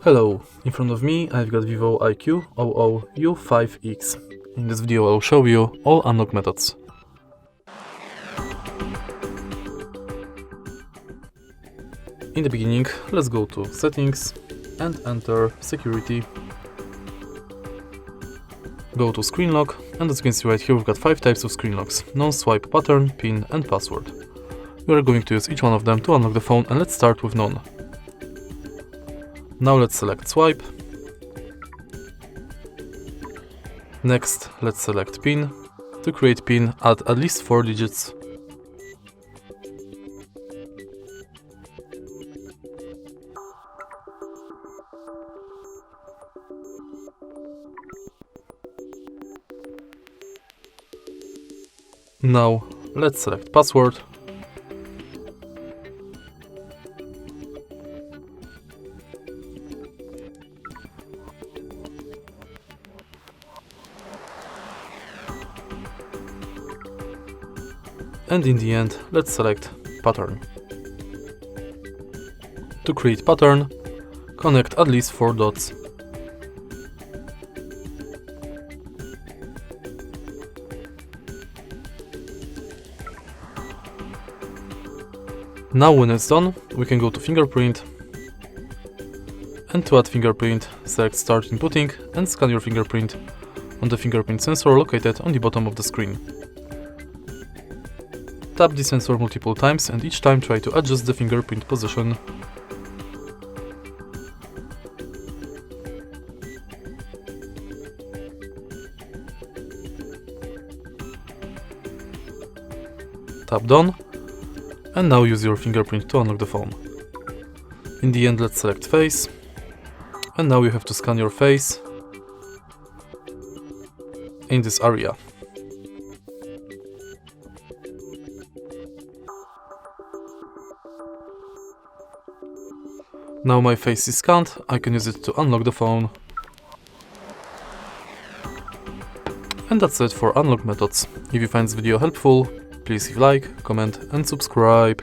Hello, in front of me I've got VIVO IQOO U5X. In this video I'll show you all unlock methods. In the beginning, let's go to Settings and enter Security. Go to Screen Lock, and as you can see right here we've got 5 types of screen locks: non-swipe, pattern, pin and password. We are going to use each one of them to unlock the phone, and let's start with none. Now let's select swipe. Next, let's select pin. To create pin, add at least 4 digits. Now let's select password. And in the end, let's select pattern. To create pattern, connect at least 4 dots. Now when it's done, we can go to fingerprint, and to add fingerprint, select start inputting and scan your fingerprint on the fingerprint sensor located on the bottom of the screen. Tap the sensor multiple times and each time try to adjust the fingerprint position. Tap done, and now use your fingerprint to unlock the phone. In the end, let's select face, and now you have to scan your face in this area. Now my face is scanned, I can use it to unlock the phone. And that's it for unlock methods. If you find this video helpful, please leave a like, comment and subscribe.